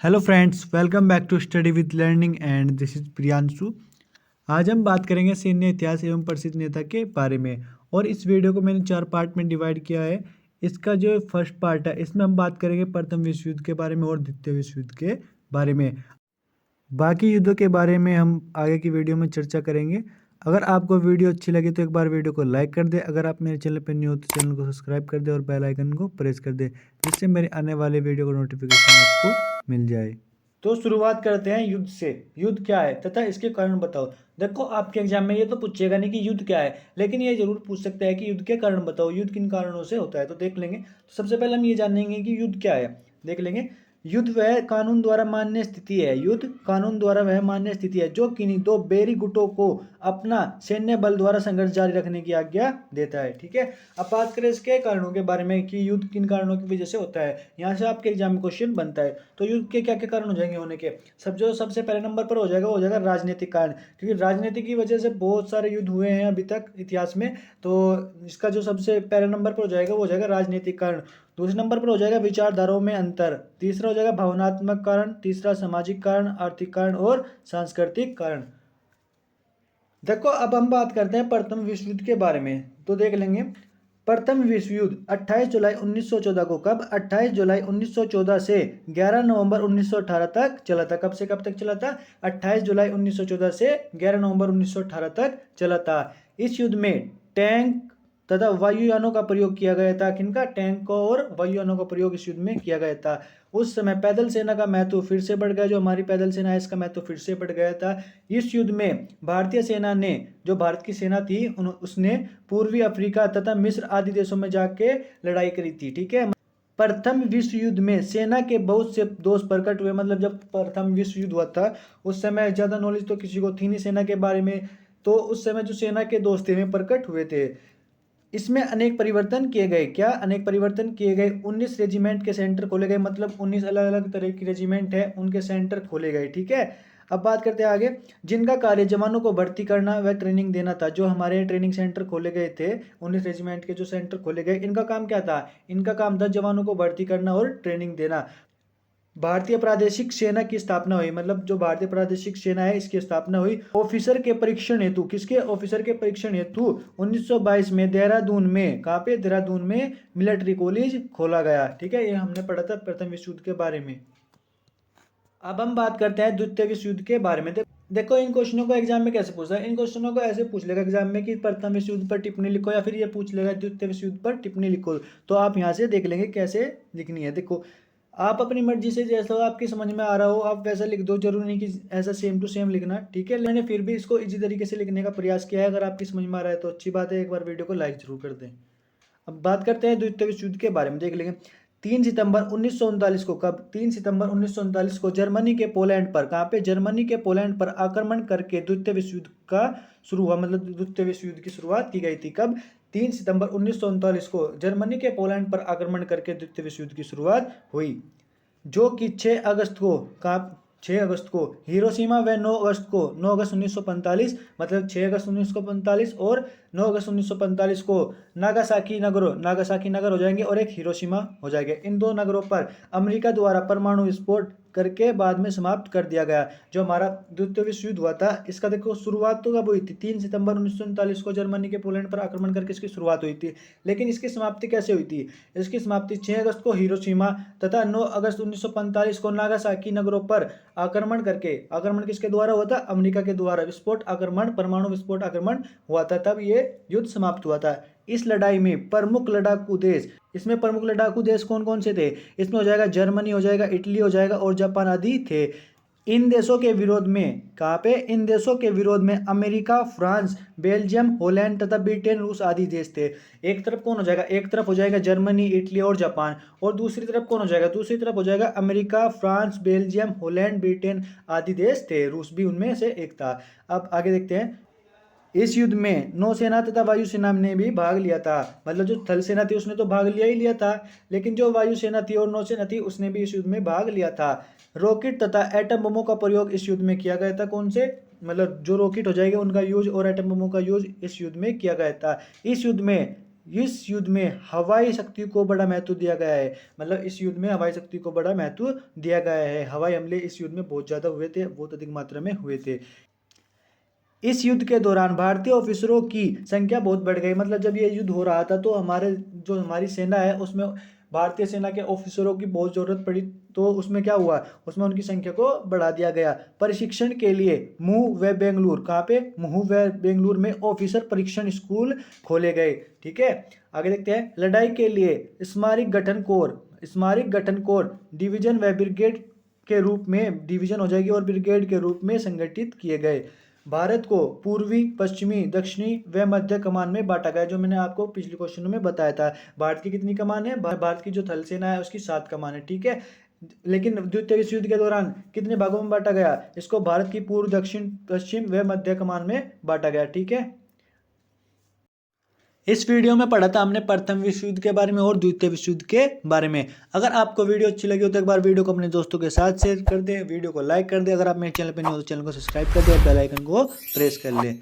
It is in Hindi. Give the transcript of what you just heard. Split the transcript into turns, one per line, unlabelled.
Hello friends, welcome back to study with learning and this is Priyanshu. आज हम बात करेंगे सैन्य इतिहास एवं प्रसिद्ध नेता के बारे में। और इस वीडियो को मैंने 4 पार्ट में डिवाइड किया है। इसका जो फर्स्ट पार्ट है इसमें हम बात करेंगे प्रथम विश्व युद्ध के बारे में और द्वितीय विश्व युद्ध के बारे में। बाकी युद्धों के बारे में हम आगे की वीडियो में चर्चा करेंगे। अगर आपको वीडियो अच्छी लगे तो एक बार वीडियो को लाइक कर दे। अगर आप मेरे चैनल पर न्यू हो तो चैनल को सब्सक्राइब कर दे और बेल आइकन को प्रेस कर दे, जिससे मेरे आने वाले वीडियो का नोटिफिकेशन आपको मिल जाए। तो शुरुआत करते हैं युद्ध से। युद्ध क्या है तथा इसके कारण बताओ। देखो, आपके एग्जाम में ये तो पूछेगा नहीं कि युद्ध क्या है, लेकिन ये जरूर पूछ सकता है कि युद्ध के कारण बताओ, युद्ध किन कारणों से होता है। तो देख लेंगे। तो सबसे पहले हम ये जानेंगे कि युद्ध क्या है। देख लेंगे। युद्ध वह कानून द्वारा मान्य स्थिति है। युद्ध कानून द्वारा वह मान्य स्थिति है जो किन्हीं दो बैरी गुटों को अपना सैन्य बल द्वारा संघर्ष जारी रखने की आज्ञा देता है। ठीक है। अब बात करें इसके कारणों के बारे में कि युद्ध किन कारणों की वजह से होता है। यहाँ से आपके एग्जाम में क्वेश्चन बनता है। तो युद्ध के क्या क्या कारण हो जाएंगे होने के। सबसे पहले नंबर पर हो जाएगा, राजनीतिक कारण। क्योंकि राजनीति की वजह से बहुत सारे युद्ध हुए हैं अभी तक इतिहास में। तो इसका जो सबसे पहले नंबर पर हो जाएगा वो हो जाएगा राजनीतिक कारण। दूसरे नंबर पर हो जाएगा विचारधाराओं में अंतर। तीसरा हो जाएगा भावनात्मक कारण। तीसरा सामाजिक कारण, आर्थिक कारण और सांस्कृतिक कारण। देखो, अब हम बात करते हैं प्रथम विश्व युद्ध के बारे में। तो देख लेंगे। प्रथम विश्व युद्ध 28 जुलाई 1914 को कब 28 जुलाई 1914 से 11 नवंबर 1918 तक चला था। कब से कब तक चला था? 28 जुलाई 1914 से 11 नवंबर 1918 तक चला था। इस युद्ध में टैंक तथा वायुयानों का प्रयोग किया गया था। किनका? टैंक और वायुयानों का प्रयोग इस युद्ध में किया गया था। उस समय पैदल सेना का महत्व फिर से बढ़ गया। जो हमारी पैदल सेना है इसका महत्व फिर से बढ़ गया था। इस युद्ध में भारतीय सेना ने, जो भारत की सेना थी, उसने पूर्वी अफ्रीका तथा मिस्र आदि देशों में जाके लड़ाई करी थी। ठीक है। प्रथम विश्व युद्ध में सेना के बहुत से दोष प्रकट हुए। मतलब जब प्रथम विश्व युद्ध हुआ था उस समय ज्यादा नॉलेज तो किसी को थी नहीं सेना के बारे में। तो उस समय जो सेना के दोष थे वे प्रकट हुए थे। इसमें अनेक परिवर्तन किए गए। क्या अनेक परिवर्तन किए गए? 19 रेजिमेंट के सेंटर खोले गए। मतलब 19 अलग अलग तरह की रेजिमेंट है उनके सेंटर खोले गए। ठीक है। अब बात करते हैं आगे। जिनका कार्य जवानों को भर्ती करना व ट्रेनिंग देना था। जो हमारे ट्रेनिंग सेंटर खोले गए थे, 19 रेजिमेंट के जो सेंटर खोले गए, इनका काम क्या था? इनका काम था जवानों को भर्ती करना और ट्रेनिंग देना। भारतीय प्रादेशिक सेना की स्थापना हुई। मतलब जो भारतीय प्रादेशिक सेना है इसकी स्थापना हुई। ऑफिसर के परीक्षण हेतु, किसके ऑफिसर के परीक्षण हेतु 1922 में देहरादून में, कहाँ पे? देहरादून में मिलिट्री कॉलेज खोला गया। ठीक है। ये हमने पढ़ा था प्रथम विश्व युद्ध के बारे में। अब हम बात करते हैं द्वितीय विश्व युद्ध के बारे में। देखो, इन क्वेश्चनों को एग्जाम में कैसे पूछता है। इन क्वेश्चनों को ऐसे पूछ लेगा एग्जाम में कि प्रथम विश्व युद्ध पर टिप्पणी लिखो, या फिर ये पूछ लेगा द्वितीय विश्व युद्ध पर टिप्पणी लिखो। तो आप यहाँ से देख लेंगे कैसे लिखनी है। देखो, आप अपनी मर्जी से जैसा आपकी समझ में आ रहा हो आप वैसा लिख दो। जरूरी नहीं कि ऐसा सेम टू सेम लिखना। ठीक है। मैंने फिर भी इसको इजी तरीके से लिखने का प्रयास किया है। अगर आपकी समझ में आ रहा है तो अच्छी बात है। एक बार वीडियो को लाइक जरूर कर दें। अब बात करते हैं द्वितीय विश्व युद्ध के बारे में। देख लेंगे। 3 सितंबर 1939 को, कब? 3 सितंबर 1939 को जर्मनी के पोलैंड पर, कहाँ पे? जर्मनी के पोलैंड पर आक्रमण करके द्वितीय विश्व युद्ध का शुरू हुआ। मतलब द्वितीय विश्व युद्ध की शुरुआत की गई थी। कब? 3 सितंबर 1939 को जर्मनी के पोलैंड पर आक्रमण करके द्वितीय विश्व युद्ध की शुरुआत हुई। जो कि 6 अगस्त को, का 6 अगस्त को हिरोशिमा व 9 अगस्त को, 9 अगस्त 1945, मतलब 6 अगस्त 1945 और 9 अगस्त 1945 को नागासाकी नगर हो जाएंगे और एक हिरोशिमा हो जाएगा। इन दो नगरों पर अमेरिका द्वारा परमाणु विस्फोट करके बाद में समाप्त कर दिया गया। जो हमारा द्वितीय विश्व युद्ध हुआ था इसका देखो शुरुआत तो कब हुई थी? 3 सितंबर 1939 को जर्मनी के पोलैंड पर आक्रमण करके इसकी शुरुआत हुई थी। लेकिन इसकी समाप्ति कैसे हुई थी? इसकी समाप्ति 6 अगस्त को हिरोशिमा तथा 9 अगस्त 1945 को नागासाकी नगरों पर आक्रमण करके, आक्रमण किसके द्वारा हुआ था? अमेरिका के द्वारा विस्फोट आक्रमण, परमाणु विस्फोट आक्रमण हुआ था, तब ये युद्ध समाप्त हुआ था। इस लड़ाई में प्रमुख लड़ाकू देश, इसमें प्रमुख लड़ाकू देश कौन कौन से थे? इसमें हो जाएगा जर्मनी, हो जाएगा इटली, हो जाएगा और जापान आदि थे। इन देशों के विरोध में, कहाँ पे? इन देशों के विरोध में अमेरिका, फ्रांस, बेल्जियम, हॉलैंड तथा ब्रिटेन, रूस आदि देश थे। एक तरफ कौन हो जाएगा? एक तरफ हो जाएगा जर्मनी, इटली और जापान। और दूसरी तरफ कौन हो जाएगा? दूसरी तरफ हो जाएगा America, France, Belgium, Holland, Britain आदि देश थे। रूस भी उनमें से एक था। अब आगे देखते हैं। इस युद्ध में नौसेना तथा वायुसेना ने भी भाग लिया था। मतलब जो थल सेना थी उसने तो भाग लिया ही लिया था, लेकिन जो वायुसेना थी और नौसेना थी उसने भी इस युद्ध में भाग लिया था। रॉकेट तथा एटम बमों का प्रयोग इस युद्ध में किया गया था। कौन से? मतलब जो रॉकेट हो जाएगा उनका यूज और एटम बमों का यूज इस युद्ध में किया गया था। इस युद्ध में इस युद्ध में हवाई शक्ति को बड़ा महत्व दिया गया है। मतलब इस युद्ध में हवाई शक्ति को बड़ा महत्व दिया गया है। हवाई हमले इस युद्ध में बहुत ज़्यादा हुए थे, बहुत अधिक मात्रा में हुए थे। इस युद्ध के दौरान भारतीय ऑफिसरों की संख्या बहुत बढ़ गई। मतलब जब ये युद्ध हो रहा था तो हमारी सेना है उसमें भारतीय सेना के ऑफिसरों की बहुत ज़रूरत पड़ी। तो उसमें क्या हुआ, उसमें उनकी संख्या को बढ़ा दिया गया। प्रशिक्षण के लिए महू व बेंगलुरु, कहाँ पे, महू व बेंगलुरु में ऑफिसर परीक्षण स्कूल खोले गए। ठीक है, आगे देखते हैं। लड़ाई के लिए स्मारक गठन कोर डिवीजन व ब्रिगेड के रूप में, डिवीजन हो जाएगी और ब्रिगेड के रूप में संगठित किए गए। भारत को पूर्वी, पश्चिमी, दक्षिणी व मध्य कमान में बांटा गया। जो मैंने आपको पिछले क्वेश्चन में बताया था। भारत की कितनी कमान है, भारत की जो थल सेना है उसकी 7 कमान है। ठीक है, लेकिन द्वितीय विश्व युद्ध के दौरान कितने भागों में बांटा गया, इसको भारत की पूर्व, दक्षिण, पश्चिम व मध्य कमान में बांटा गया। ठीक है, इस वीडियो में पढ़ा था हमने प्रथम विश्व युद्ध के बारे में और द्वितीय विश्व युद्ध के बारे में। अगर आपको वीडियो अच्छी लगी हो तो एक बार वीडियो को अपने दोस्तों के साथ शेयर कर दें, वीडियो को लाइक कर दें। अगर आप मेरे चैनल पर नहीं हो तो चैनल को सब्सक्राइब कर दें और बेल आइकन को प्रेस कर लें।